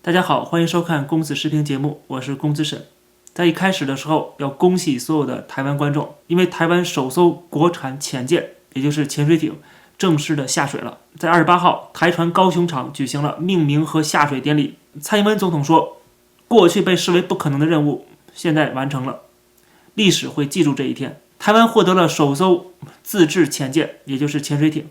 大家好，欢迎收看公子视频节目，我是公子沈。在一开始的时候，要恭喜所有的台湾观众，因为台湾首艘国产潜舰，也就是潜水艇，正式的下水了。在28号，台船高雄场举行了命名和下水典礼。蔡英文总统说，过去被视为不可能的任务，现在完成了，历史会记住这一天。台湾获得了首艘自制潜舰，也就是潜水艇，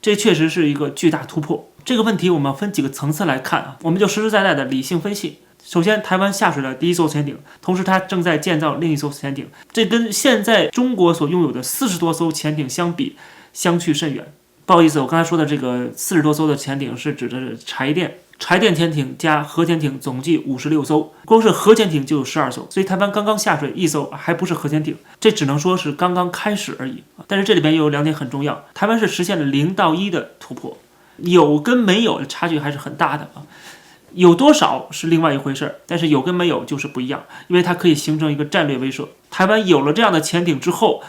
这确实是一个巨大突破。这个问题我们要分几个层次来看啊，我们就实实在在的理性分析。首先，台湾下水了第一艘潜艇，同时它正在建造另一艘潜艇，这跟现在中国所拥有的40多艘潜艇相比，相去甚远。不好意思，我刚才说的这个40多艘的潜艇是指的是柴电潜艇加核潜艇总计56艘，光是核潜艇就有12艘，所以台湾刚刚下水一艘，还不是核潜艇，这只能说是刚刚开始而已。但是这里边又有2点很重要，台湾是实现了0到1的突破，有跟没有的差距还是很大的啊。有多少是另外一回事，但是有跟没有就是不一样，因为它可以形成一个战略威慑。台湾有了这样的潜艇之后，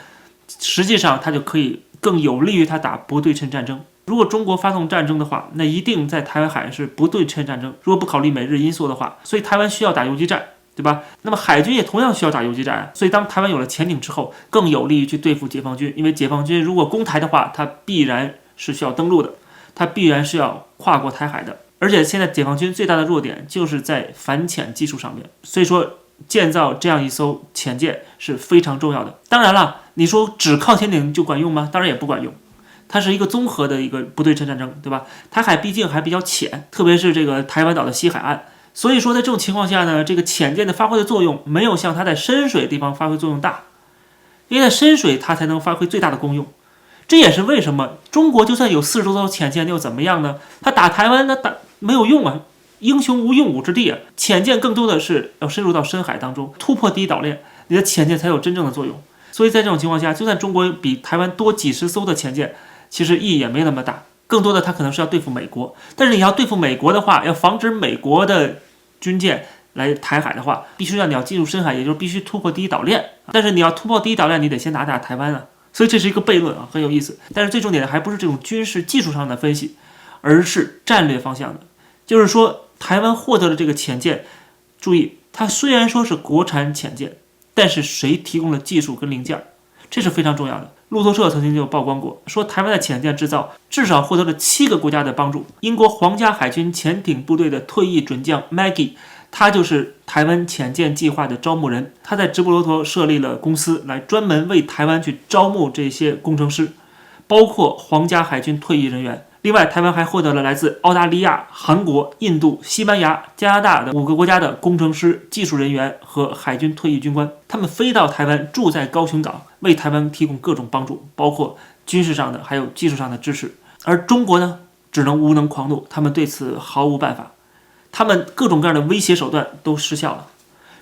实际上它就可以更有利于它打不对称战争。如果中国发动战争的话，那一定在台湾海是不对称战争。如果不考虑美日因素的话，所以台湾需要打游击战，对吧？那么海军也同样需要打游击战，所以当台湾有了潜艇之后，更有利于去对付解放军。因为解放军如果攻台的话，它必然是需要登陆的，它必然是要跨过台海的。而且现在解放军最大的弱点就是在反潜技术上面，所以说建造这样一艘潜舰是非常重要的。当然了，你说只靠潜艇就管用吗？当然也不管用。它是一个综合的一个不对称战争，对吧？台海毕竟还比较浅，特别是这个台湾岛的西海岸，所以说在这种情况下呢，这个潜舰的发挥的作用没有像它在深水地方发挥作用大，因为在深水它才能发挥最大的功用。这也是为什么中国就算有40多艘潜舰又怎么样呢？它打台湾那打没有用啊，英雄无用武之地啊。潜舰更多的是要深入到深海当中，突破第一岛链，你的潜舰才有真正的作用。所以在这种情况下，就算中国比台湾多几十艘的潜舰，其实意义也没那么大，更多的它可能是要对付美国。但是你要对付美国的话，要防止美国的军舰来台海的话，必须你要进入深海，也就是必须突破第一岛链。但是你要突破第一岛链，你得先打台湾啊。所以这是一个悖论啊，很有意思。但是最重点的还不是这种军事技术上的分析，而是战略方向的。就是说，台湾获得了这个潜舰，注意，它虽然说是国产潜舰，但是谁提供了技术跟零件，这是非常重要的。路透社曾经就曝光过，说台湾的潜舰制造至少获得了7个国家的帮助。英国皇家海军潜艇部队的退役准将 Maggie， 他就是台湾潜舰计划的招募人，他在直布罗陀设立了公司，来专门为台湾去招募这些工程师，包括皇家海军退役人员。另外，台湾还获得了来自澳大利亚、韩国、印度、西班牙、加拿大的5个国家的工程师、技术人员和海军退役军官，他们飞到台湾，住在高雄港，为台湾提供各种帮助，包括军事上的还有技术上的支持。而中国呢，只能无能狂怒，他们对此毫无办法，他们各种各样的威胁手段都失效了。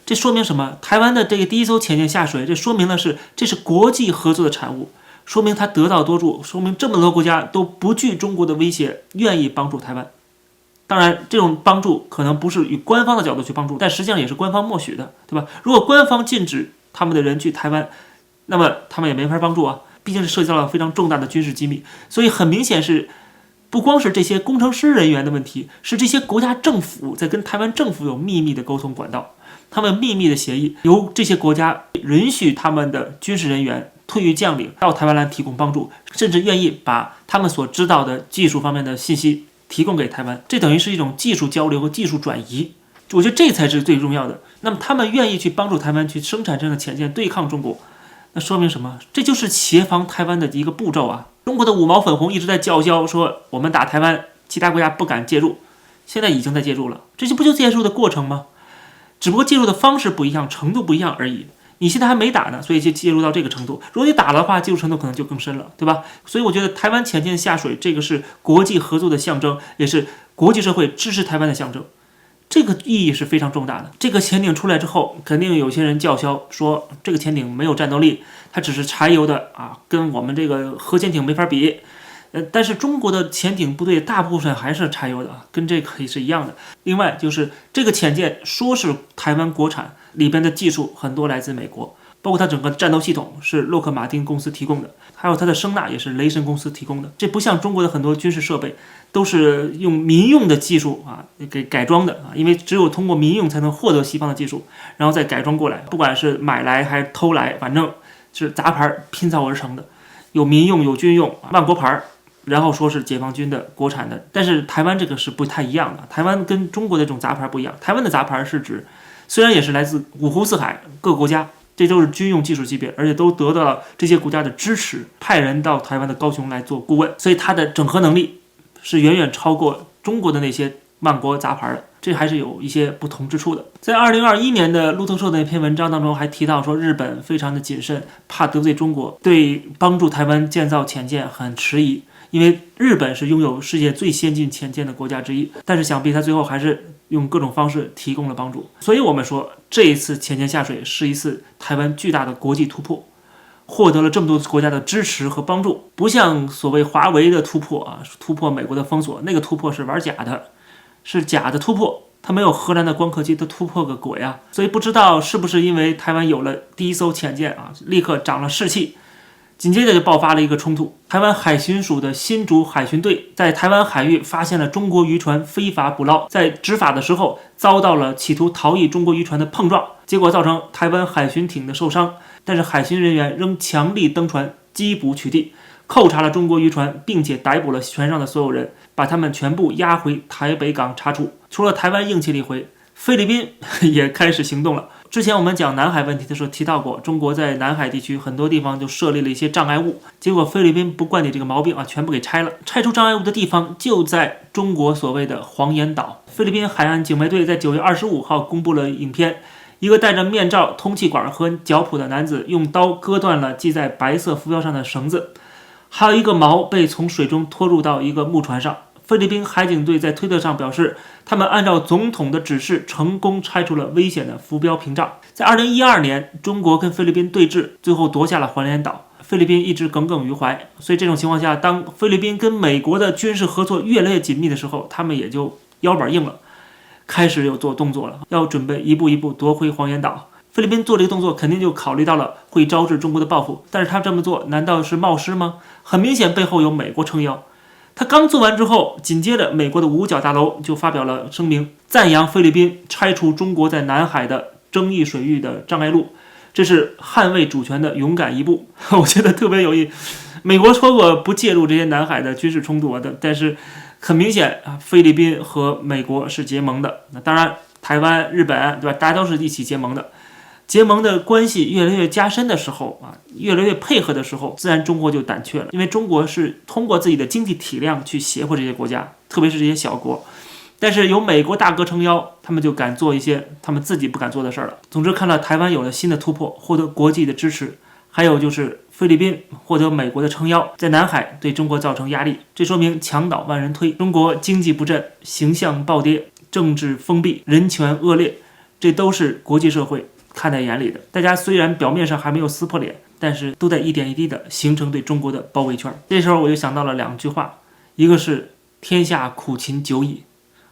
这说明什么？台湾的这个第一艘潜舰下水，这说明的是这是国际合作的产物，说明他得道多助，说明这么多国家都不惧中国的威胁，愿意帮助台湾。当然，这种帮助可能不是以官方的角度去帮助，但实际上也是官方默许的，对吧？如果官方禁止他们的人去台湾，那么他们也没法帮助啊，毕竟是涉及到了非常重大的军事机密。所以很明显是，不光是这些工程师人员的问题，是这些国家政府在跟台湾政府有秘密的沟通管道，他们秘密的协议，由这些国家允许他们的军事人员、退役将领到台湾来提供帮助，甚至愿意把他们所知道的技术方面的信息提供给台湾，这等于是一种技术交流和技术转移。我觉得这才是最重要的。那么他们愿意去帮助台湾去生产这样的潜舰对抗中国，那说明什么？这就是协防台湾的一个步骤啊。中国的五毛粉红一直在叫嚣说我们打台湾，其他国家不敢介入，现在已经在介入了，这不就介入的过程吗？只不过介入的方式不一样，程度不一样而已。你现在还没打呢，所以就介入到这个程度。如果你打了的话，介入程度可能就更深了，对吧？所以我觉得台湾潜舰下水，这个是国际合作的象征，也是国际社会支持台湾的象征。这个意义是非常重大的。这个潜艇出来之后，肯定有些人叫嚣说这个潜艇没有战斗力，它只是柴油的啊，跟我们这个核潜艇没法比。但是中国的潜艇部队大部分还是柴油的，跟这个也是一样的。另外就是这个潜舰说是台湾国产，里边的技术很多来自美国，包括它整个战斗系统是洛克马丁公司提供的，还有它的声纳也是雷神公司提供的。这不像中国的很多军事设备都是用民用的技术给改装的因为只有通过民用才能获得西方的技术，然后再改装过来，不管是买来还是偷来，反正是杂牌拼凑而成的，有民用有军用，万国牌。然后说是解放军的国产的，但是台湾这个是不太一样的。台湾跟中国的这种杂牌不一样，台湾的杂牌是指虽然也是来自五湖四海各个国家，这都是军用技术级别，而且都得到了这些国家的支持，派人到台湾的高雄来做顾问，所以它的整合能力是远远超过中国的那些万国杂牌的，这还是有一些不同之处的。在2021年的路透社的那篇文章当中还提到说，日本非常的谨慎，怕得罪中国，对帮助台湾建造潜舰很迟疑，因为日本是拥有世界最先进潜舰的国家之一，但是想必他最后还是用各种方式提供了帮助。所以我们说这一次潜舰下水是一次台湾巨大的国际突破，获得了这么多国家的支持和帮助，不像所谓华为的突破突破美国的封锁，那个突破是玩假的，是假的突破，它没有荷兰的光刻机，它突破个鬼啊！所以不知道是不是因为台湾有了第一艘潜舰立刻长了士气，紧接着就爆发了一个冲突。台湾海巡署的新竹海巡队在台湾海域发现了中国渔船非法捕捞，在执法的时候遭到了企图逃逸中国渔船的碰撞，结果造成台湾海巡艇的受伤，但是海巡人员仍强力登船缉捕取缔，扣查了中国渔船，并且逮捕了船上的所有人，把他们全部押回台北港查处。除了台湾硬气了一回，菲律宾也开始行动了。之前我们讲南海问题的时候提到过，中国在南海地区很多地方就设立了一些障碍物，结果菲律宾不惯你这个毛病全部给拆了。拆除障碍物的地方就在中国所谓的黄岩岛。菲律宾海岸警卫队在9月25号公布了影片，一个戴着面罩、通气管和脚蹼的男子用刀割断了系在白色浮标上的绳子，还有一个锚被从水中拖入到一个木船上。菲律宾海警队在推特上表示，他们按照总统的指示成功拆除了危险的浮标屏障。在2012年，中国跟菲律宾对峙，最后夺下了黄岩岛。菲律宾一直耿耿于怀，所以这种情况下，当菲律宾跟美国的军事合作越来越紧密的时候，他们也就腰板硬了，开始有做动作了，要准备一步一步夺回黄岩岛。菲律宾做这个动作肯定就考虑到了会招致中国的报复，但是他这么做难道是冒失吗？很明显背后有美国撑腰。他刚做完之后，紧接着美国的五角大楼就发表了声明，赞扬菲律宾拆除中国在南海的争议水域的障碍路，这是捍卫主权的勇敢一步。我觉得特别有意思。美国说过不介入这些南海的军事冲突的，但是很明显菲律宾和美国是结盟的。那当然台湾、日本对吧，大家都是一起结盟的。结盟的关系越来越加深的时候越来越配合的时候，自然中国就胆怯了，因为中国是通过自己的经济体量去胁迫这些国家，特别是这些小国。但是有美国大哥撑腰，他们就敢做一些他们自己不敢做的事了。总之，看到台湾有了新的突破，获得国际的支持，还有就是菲律宾获得美国的撑腰，在南海对中国造成压力，这说明墙倒万人推，中国经济不振，形象暴跌，政治封闭，人权恶劣，这都是国际社会看在眼里的。大家虽然表面上还没有撕破脸，但是都在一点一滴的形成对中国的包围圈。这时候我就想到了两句话，一个是天下苦秦久矣，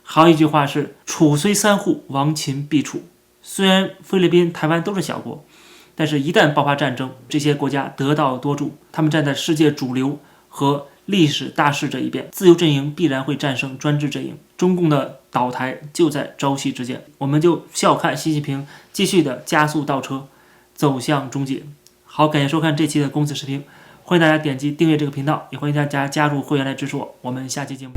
还有一句话是楚虽三户，亡秦必楚。虽然菲律宾、台湾都是小国，但是一旦爆发战争，这些国家得道多助，他们站在世界主流和历史大势这一边，自由阵营必然会战胜专制阵营，中共的倒台就在朝夕之间。我们就笑看习近平继续的加速倒车，走向终结。好，感谢收看这期的公子视频，欢迎大家点击订阅这个频道，也欢迎大家加入会员来支持我。我们下期节目。